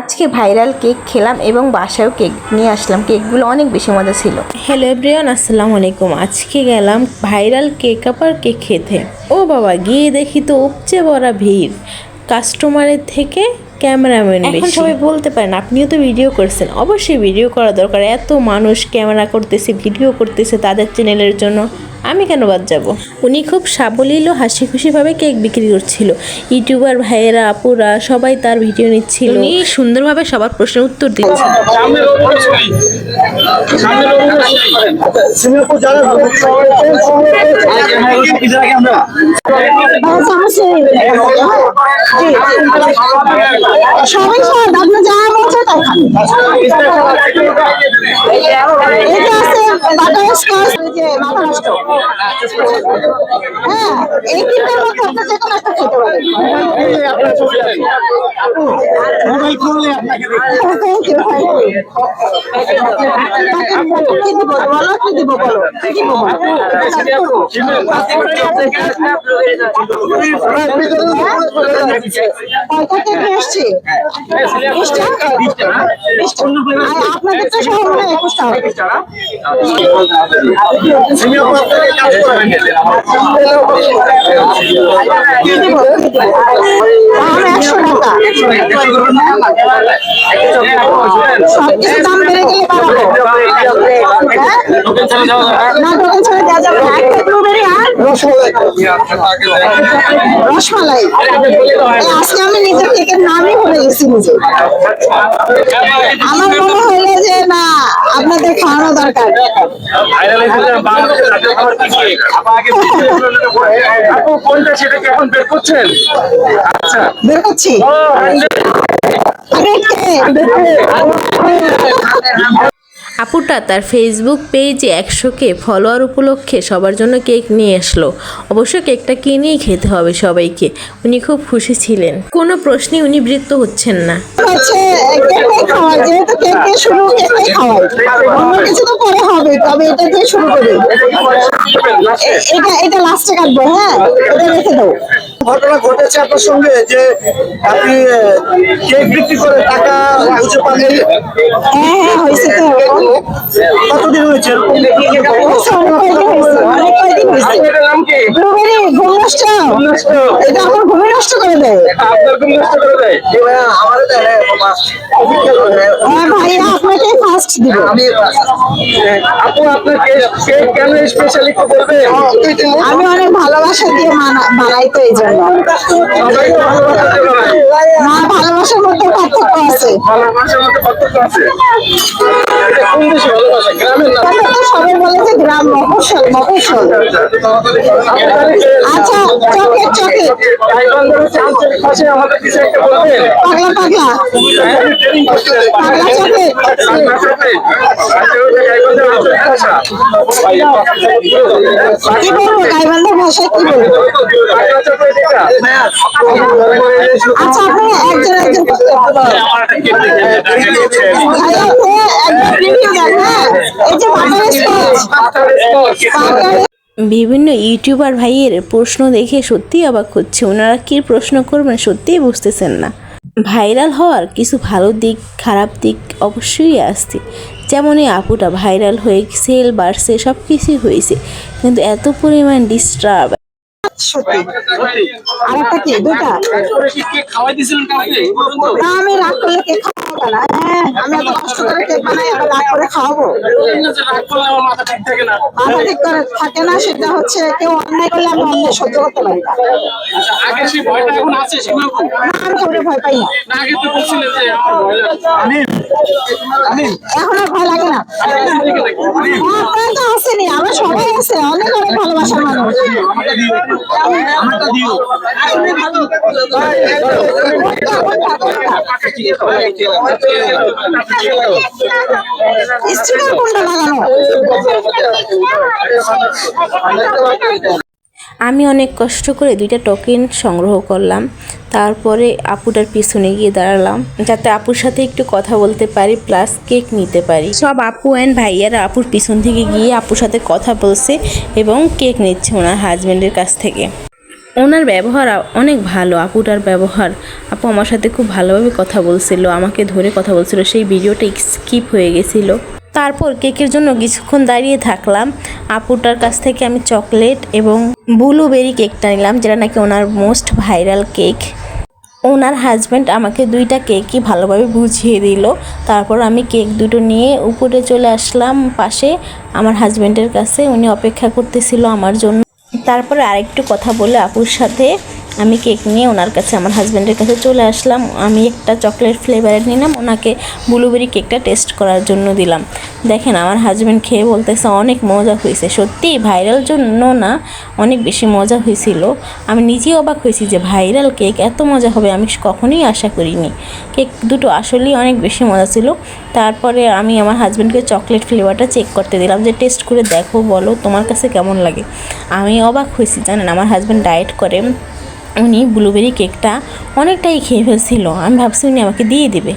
আজকে viral cake খেলাম এবং বাসায়ও কেক নিয়ে আসলাম। কেকগুলো অনেক বেশি মজা ছিল। হ্যালো এভরিওয়ান, আসসালামু আলাইকুম। আজকে গেলাম ভাইরাল কেক কাপার কেক খেতে। ও বাবা, গিয়ে দেখি তো উপচে ভরা ভিড়, কাস্টমারের থেকে ক্যামেরাম্যান বেশি। এখন সবাই বলতে পারেন আপনিও তো ভিডিও করছেন, অবশ্যই ভিডিও করা দরকার। এত মানুষ ক্যামেরা করতেছে, ভিডিও করতেছে তাদের চ্যানেলের জন্য, আমি কেন বাদ যাব। উনি খুব সাবলীল ও হাসি খুশিভাবে কেক বিক্রি করছিল। ইউটিউবার ভাইয়েরা, আপুরা সবাই তার ভিডিও নিচ্ছিল। উনি সুন্দরভাবে সবার প্রশ্নের উত্তর দিচ্ছেন। সবাই আপনি যা বলছে তাই এটা আছে বাটারস্কচ, যে মাথা নষ্ট। হ্যাঁ, এই তিনটার মধ্যে আপনি যে কোনো একটা খেতে পারেন। কি দিব বলো, কি দিব বলো, কি দিব কয়টা কেক নিয়ে আসছি? আপনাদের তো সব মনে 21টা হবে। সবকিছু দাম বেড়ে গেলে না দোকান ছেড়ে দেওয়া যাবে না। একটা ব্লুবেরি আর রসমালাই। আজকে আমি নিজের কেকের নামই ভুলে গেছি নিজে। আমার মনে হলো যে না, আপনাদের খাওয়ানো দরকার। বের করছি। আপুটা তার ফেসবুক পেজে 100K ফলোয়ার উপলক্ষে সবার জন্য কেক নিয়ে আসলো। অবশ্য কেকটা কিনেই খেতে হবে সবাইকে। উনি খুব খুশি ছিলেন, কোনো প্রশ্নে উনি বিরক্ত হচ্ছেন না। যেহেতু কেক দিয়ে শুরু, কেকটাই খাওয়াই, অন্য কিছু তো পরে হবে, তবে এটা দিয়ে শুরু করি। এটা লাস্টে কাটবো। হ্যাঁ, এটা রেখে দাও। ঘটনা ঘটেছে আপনার সঙ্গে যে আপনি কেক বিক্রি করে টাকা বুঝে পাননি? হ্যাঁ হ্যাঁ, হয়েছে তো। কতদিন হয়েছে? অনেক কয়দিন হয়েছে। ব্লুবেরি ঘুম নষ্ট, এটা আমার ঘুমে নষ্ট করে দেয়। ভাইয়া আপনাকে ফার্স্ট দিব। আপু আপনার কেক কেন স্পেশালি একটু বলবেন? আমি অনেক ভালোবাসা দিয়ে বানাই, তো এই জন্য। না, ভালোবাসার মধ্যে পার্থক্য আছে। সবাই বলে যে গ্রাম মফস্বল মফস্বল। আচ্ছা, চকলেট চকলেট পাগলা পাগলা পাগলা চকলেট। কি বলবো, গাইবান্ধা ভাষায় কি বলবো? আচ্ছা, আপনি একজন একজন বিভিন্ন ইউটিউবার ভাইয়ের প্রশ্ন দেখে সত্যিই অবাক হচ্ছে। ওনারা কি প্রশ্ন করবেন সত্যিই বুঝতেছেন না। ভাইরাল হওয়ার কিছু ভালো দিক, খারাপ দিক অবশ্যই আসছে। যেমন এই আপুটা ভাইরাল হয়ে সেল বাড়ছে, সব কিছুই হয়েছে, কিন্তু এত পরিমাণ ডিস্টার্ব। সত্যি। আর একটা কি, দুটা না, আমি রাগ করলে কেক খাওয়াবো না। হ্যাঁ, আমি এত কষ্ট করে কেক বানাই, আবার রাগ করে খাওয়াবো? মাথা ঠিক করে থাকে না। সেটা হচ্ছে কেউ অন্যায় করলে আমি অন্যায় সহ্য করতে পারি না। আমি কাউকে ভয় পাই না। এখন আর ভয় লাগে না। আপনার তো আসেনি, আমরা সবাই আছে, অনেক অনেক ভালোবাসার মানুষ। স্টিকার কোনটা লাগানো? আমি অনেক কষ্ট করে 2টা টোকেন সংগ্রহ করলাম। তারপরে আপুটার পিছনে গিয়ে দাঁড়ালাম যাতে আপুর সাথে একটু কথা বলতে পারি, প্লাস কেক নিতে পারি। সব আপু অ্যান্ড ভাইয়ারা আপুর পিছন থেকে গিয়ে আপুর সাথে কথা বলছে এবং কেক নিচ্ছে ওনার হাজব্যান্ডের কাছ থেকে। ওনার ব্যবহার অনেক ভালো, আপুটার ব্যবহার। আপু আমার সাথে খুব ভালোভাবে কথা বলছিল, আমাকে ধরে কথা বলছিল, সেই ভিডিওটা স্কিপ হয়ে গেছিল। তারপর কেকের জন্য কিছুক্ষণ দাঁড়িয়ে থাকলাম। আপুটার কাছ থেকে আমি চকলেট এবং ব্লুবেরি কেকটা নিলাম, যেটা নাকি ওনার মোস্ট ভাইরাল কেক। ওনার হাজব্যান্ড আমাকে দুইটা কেকই ভালোভাবে বুঝিয়ে দিল। তারপর আমি কেক দুটো নিয়ে উপরে চলে আসলাম পাশে আমার হাজব্যান্ডের কাছে, উনি অপেক্ষা করতেছিল আমার জন্য। তারপরে আরেকটু কথা বলে আপুর সাথে আমি কেক নিয়ে ওনার কাছে, আমার হাজব্যান্ডের কাছে চলে আসলাম। আমি একটা চকলেট ফ্লেভারের নিলাম, ওনাকে ব্লুবেরি কেকটা টেস্ট করার জন্য দিলাম। দেখেন আমার হাজব্যান্ড খেয়ে বলতেছে অনেক মজা হয়েছে। সত্যি ভাইরাল জন্য না, অনেক বেশি মজা হয়েছিল। আমি নিজেই অবাক হয়েছি যে ভাইরাল কেক এত মজা হবে আমি কখনোই আশা করিনি। কেক দুটো আসলেই অনেক বেশি মজা ছিল। তারপরে আমি আমার হাজব্যান্ডকে চকলেট ফ্লেভারটা চেক করতে দিলাম যে টেস্ট করে দেখো, বলো তোমার কাছে কেমন লাগে। আমি অবাক হয়েছি জানেন, আমার হাজব্যান্ড ডায়েট করে, উনি ব্লুবেরি কেকটা অনেকটাই খেয়ে ফেলছিল। আমি ভাবছি উনি আমাকে দিয়ে দিবে।